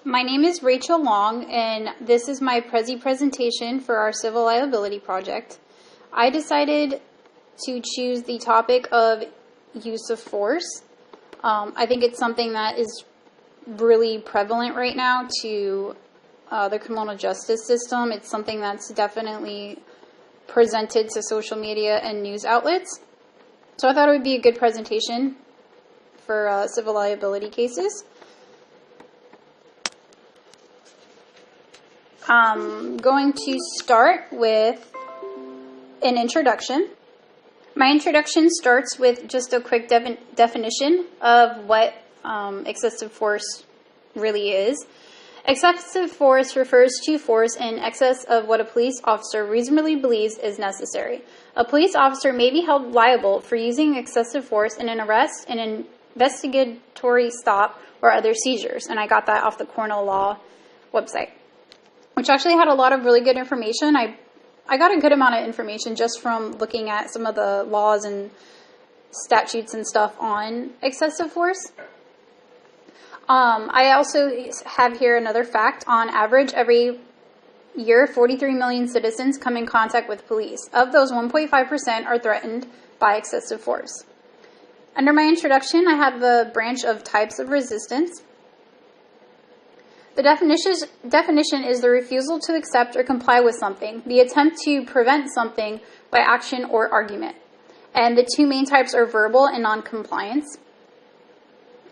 My name is Rachel Long, and this is my presentation for our civil liability project. I decided to choose the topic of use of force. I think it's something that is really prevalent right now to the criminal justice system. It's something that's definitely presented to social media and news outlets. So I thought it would be a good presentation for civil liability cases. I'm going to start with an introduction. My introduction starts with just a quick definition of what excessive force really is. Excessive force refers to force in excess of what a police officer reasonably believes is necessary. A police officer may be held liable for using excessive force in an arrest, an investigatory stop, or other seizures. And I got that off the Cornell Law website, which actually had a lot of really good information. I got a good amount of information just from looking at some of the laws and statutes and stuff on excessive force. I also have here another fact. On average, every year, 43 million citizens come in contact with police. Of those, 1.5% are threatened by excessive force. Under my introduction, I have the branch of types of resistance. The definition is the refusal to accept or comply with something, the attempt to prevent something by action or argument. And the two main types are verbal and non-compliance.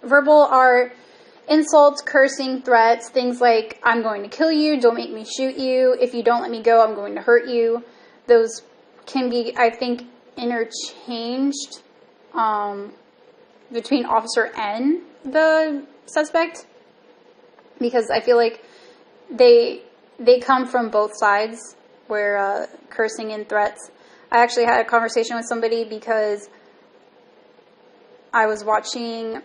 Verbal are insults, cursing, threats, things like, I'm going to kill you, don't make me shoot you, if you don't let me go, I'm going to hurt you. Those can be, I think, interchanged between officer and the suspect, because I feel like they come from both sides, where cursing and threats. I actually had a conversation with somebody because I was watching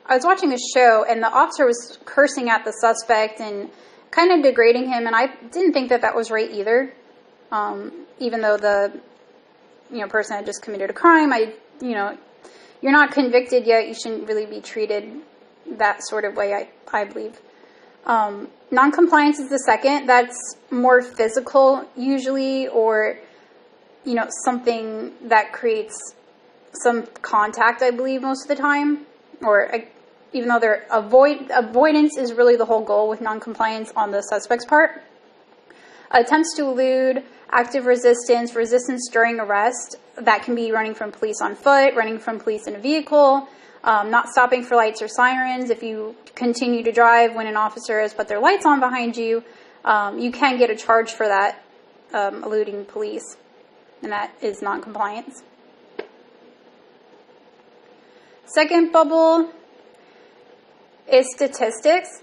a show, and the officer was cursing at the suspect and kind of degrading him, and I didn't think that was right either. Even though the person had just committed a crime, you're not convicted yet, you shouldn't really be treated that sort of way, I believe. Non-compliance is the second. That's more physical usually, or something that creates some contact, I believe, most of the time. Or even though avoidance is really the whole goal with non-compliance on the suspect's part. Attempts to elude, active resistance, resistance during arrest. That can be running from police on foot, running from police in a vehicle, not stopping for lights or sirens. If you continue to drive when an officer has put their lights on behind you, you can get a charge for that, eluding police, and that is non-compliance. Second bubble is statistics.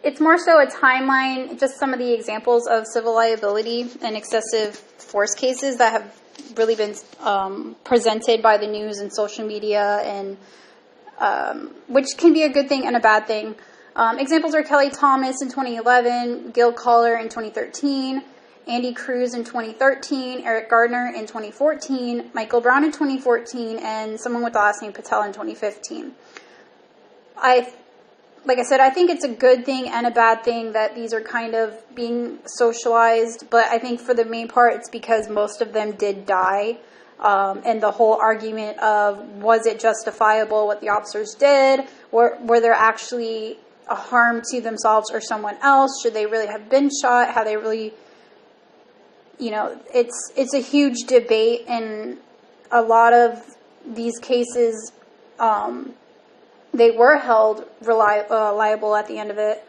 It's more so a timeline, just some of the examples of civil liability and excessive force cases that have really been presented by the news and social media, and which can be a good thing and a bad thing. Examples are Kelly Thomas in 2011, Gil Collar in 2013, Andy Cruz in 2013, Eric Gardner in 2014, Michael Brown in 2014, and someone with the last name Patel in 2015. Like I said, I think it's a good thing and a bad thing that these are kind of being socialized, but I think for the main part it's because most of them did die. And the whole argument of, was it justifiable what the officers did? Were there actually a harm to themselves or someone else? Should they really have been shot? How they really, it's a huge debate, and a lot of these cases, they were held liable at the end of it.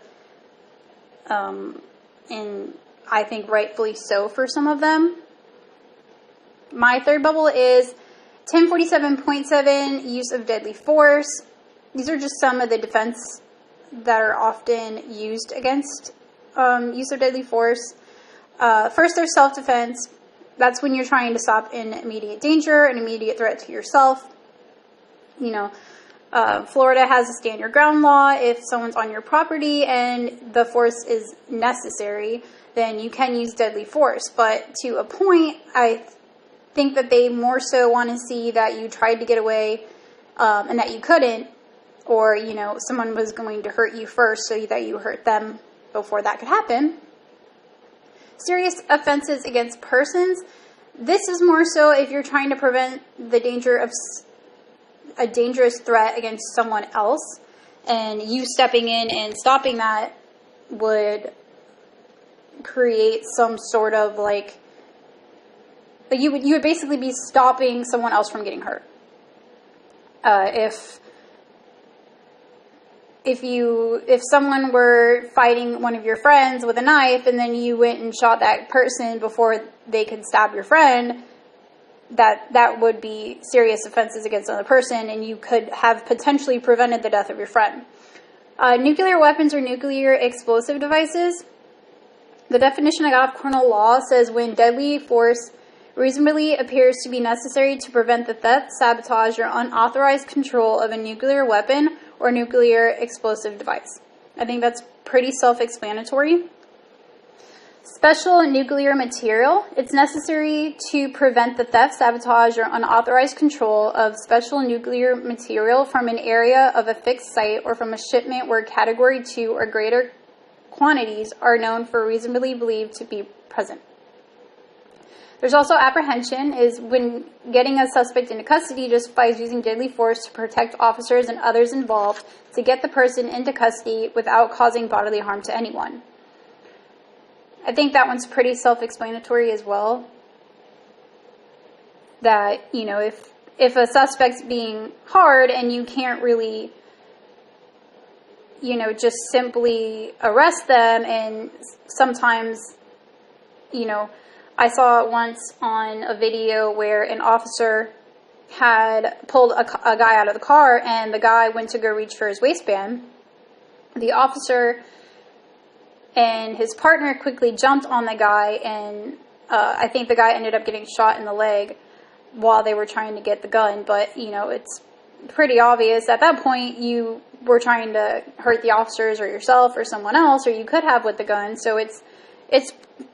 And I think rightfully so for some of them. My third bubble is 1047.7, use of deadly force. These are just some of the defense that are often used against use of deadly force. First, there's self-defense. That's when you're trying to stop an immediate danger, an immediate threat to yourself. Florida has a stand your ground law. If someone's on your property and the force is necessary, then you can use deadly force. But to a point, I think that they more so want to see that you tried to get away and that you couldn't, or, you know, someone was going to hurt you first so that you hurt them before that could happen. Serious offenses against persons. This is more so if you're trying to prevent the danger of a dangerous threat against someone else, and you stepping in and stopping that would create some sort of like, you would basically be stopping someone else from getting hurt. If someone were fighting one of your friends with a knife and then you went and shot that person before they could stab your friend, that would be serious offenses against another person, and you could have potentially prevented the death of your friend. Nuclear weapons or nuclear explosive devices. The definition I got off criminal law says when deadly force reasonably appears to be necessary to prevent the theft, sabotage, or unauthorized control of a nuclear weapon or nuclear explosive device. I think that's pretty self-explanatory. Special nuclear material. It's necessary to prevent the theft, sabotage, or unauthorized control of special nuclear material from an area of a fixed site or from a shipment where Category 2 or greater quantities are known for reasonably believed to be present. There's also apprehension, is when getting a suspect into custody justifies using deadly force to protect officers and others involved to get the person into custody without causing bodily harm to anyone. I think that one's pretty self-explanatory as well. That, you know, if a suspect's being hard and you can't really, you know, just simply arrest them, and sometimes, you know, I saw it once on a video where an officer had pulled a guy out of the car, and the guy went to go reach for his waistband. The officer and his partner quickly jumped on the guy, and I think the guy ended up getting shot in the leg while they were trying to get the gun. But, you know, it's pretty obvious at that point you were trying to hurt the officers or yourself or someone else, or you could have with the gun. So it's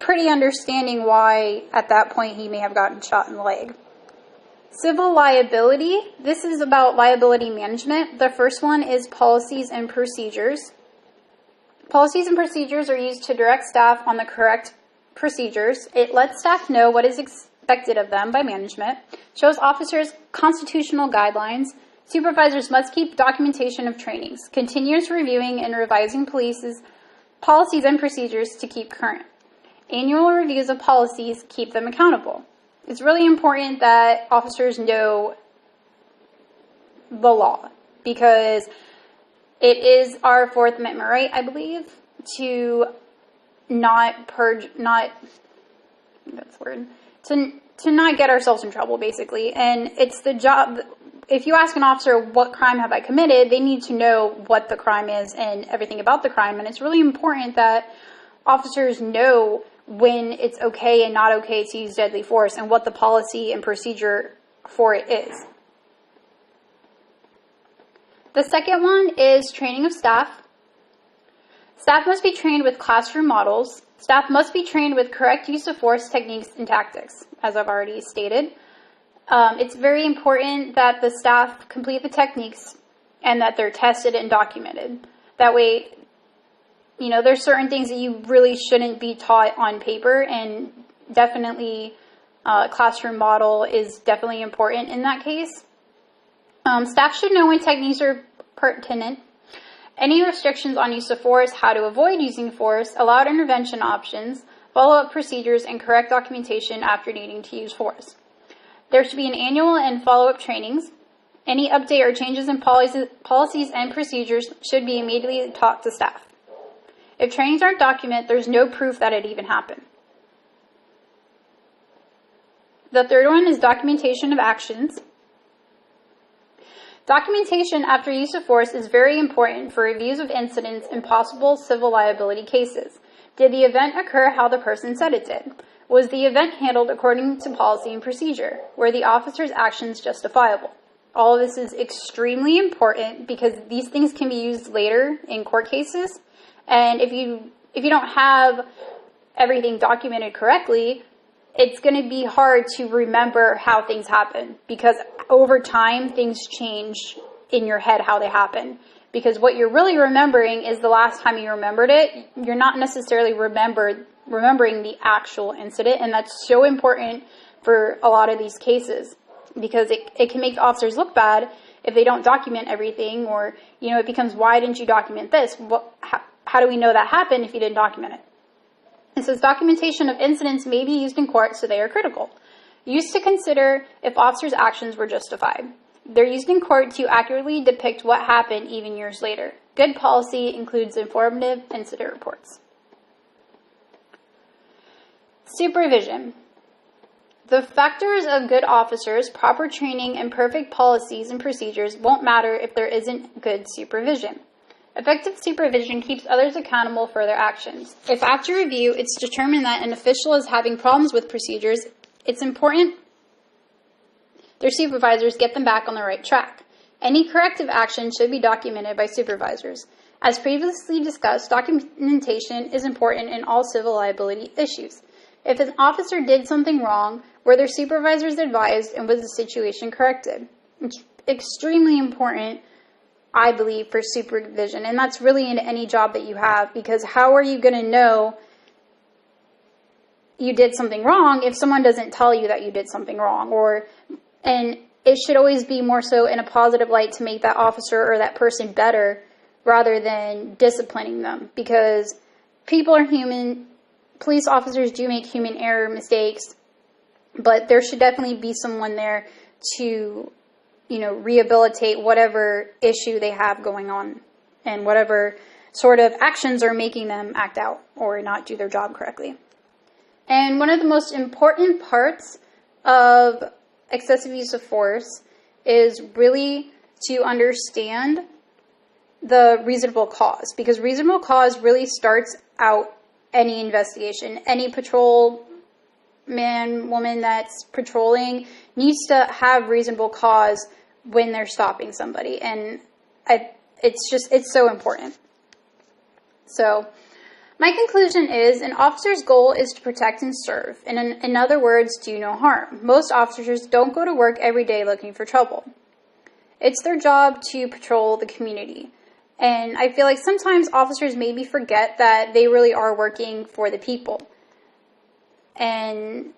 pretty understanding why at that point he may have gotten shot in the leg. Civil liability. This is about liability management. The first one is policies and procedures. Policies and procedures are used to direct staff on the correct procedures. It lets staff know what is expected of them by management, shows officers constitutional guidelines. Supervisors must keep documentation of trainings, continuous reviewing and revising policies and procedures to keep current. Annual reviews of policies keep them accountable. It's really important that officers know the law, because it is our Fourth Amendment right, I believe, to not get ourselves in trouble, basically. And it's the job, if you ask an officer, what crime have I committed, they need to know what the crime is and everything about the crime. And it's really important that officers know when it's okay and not okay to use deadly force and what the policy and procedure for it is. The second one is training of staff. Staff must be trained with classroom models. Staff must be trained with correct use of force techniques and tactics, as I've already stated. It's very important that the staff complete the techniques and that they're tested and documented. That way, you know, there's certain things that you really shouldn't be taught on paper, and definitely classroom model is definitely important in that case. Staff should know when techniques are pertinent, any restrictions on use of force, how to avoid using force, allowed intervention options, follow-up procedures, and correct documentation after needing to use force. There should be an annual and follow-up trainings. Any update or changes in policies and procedures should be immediately taught to staff. If trainings aren't documented, there's no proof that it even happened. The third one is documentation of actions. Documentation after use of force is very important for reviews of incidents and possible civil liability cases. Did the event occur how the person said it did? Was the event handled according to policy and procedure? Were the officer's actions justifiable? All of this is extremely important because these things can be used later in court cases. And if you don't have everything documented correctly, it's going to be hard to remember how things happen, because over time things change in your head how they happen. Because what you're really remembering is the last time you remembered it. You're not necessarily remembering the actual incident, and that's so important for a lot of these cases, because it can make the officers look bad if they don't document everything, or, you know, it becomes, why didn't you document this? How do we know that happened if you didn't document it? It says documentation of incidents may be used in court, so they are critical. Used to consider if officers' actions were justified. They're used in court to accurately depict what happened even years later. Good policy includes informative incident reports. Supervision. The factors of good officers, proper training, and perfect policies and procedures won't matter if there isn't good supervision. Effective supervision keeps others accountable for their actions. If after review it's determined that an official is having problems with procedures, it's important their supervisors get them back on the right track. Any corrective action should be documented by supervisors. As previously discussed, documentation is important in all civil liability issues. If an officer did something wrong, were their supervisors advised and was the situation corrected? It's extremely important, I believe, for supervision, and that's really in any job that you have, because how are you going to know you did something wrong if someone doesn't tell you that you did something wrong? And it should always be more so in a positive light to make that officer or that person better rather than disciplining them, because people are human. Police officers do make human error mistakes, but there should definitely be someone there to, you know, rehabilitate whatever issue they have going on and whatever sort of actions are making them act out or not do their job correctly. And one of the most important parts of excessive use of force is really to understand the reasonable cause, because reasonable cause really starts out any investigation. Any patrol man, woman that's patrolling needs to have reasonable cause when they're stopping somebody, and it's so important. So my conclusion is an officer's goal is to protect and serve, and in other words, do no harm. Most officers don't go to work every day looking for trouble. It's their job to patrol the community. And I feel like sometimes officers maybe forget that they really are working for the people. And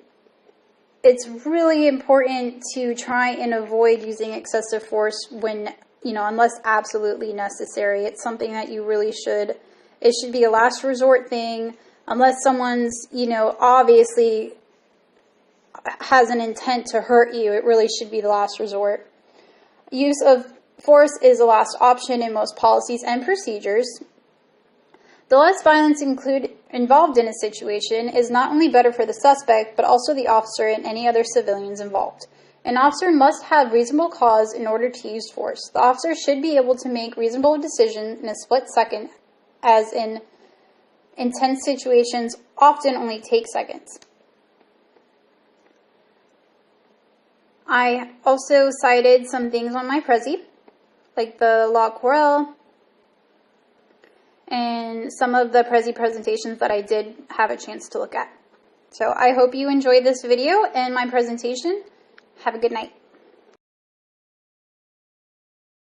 it's really important to try and avoid using excessive force when, you know, unless absolutely necessary. It's something that you really should, it should be a last resort thing, unless someone's, you know, obviously has an intent to hurt you. It really should be the last resort. Use of force is a last option in most policies and procedures. The less violence involved in a situation is not only better for the suspect, but also the officer and any other civilians involved. An officer must have reasonable cause in order to use force. The officer should be able to make reasonable decisions in a split second, as in intense situations often only take seconds. I also cited some things on my Prezi, like the Law Corel, and some of the Prezi presentations that I did have a chance to look at. So I hope you enjoyed this video and my presentation. Have a good night.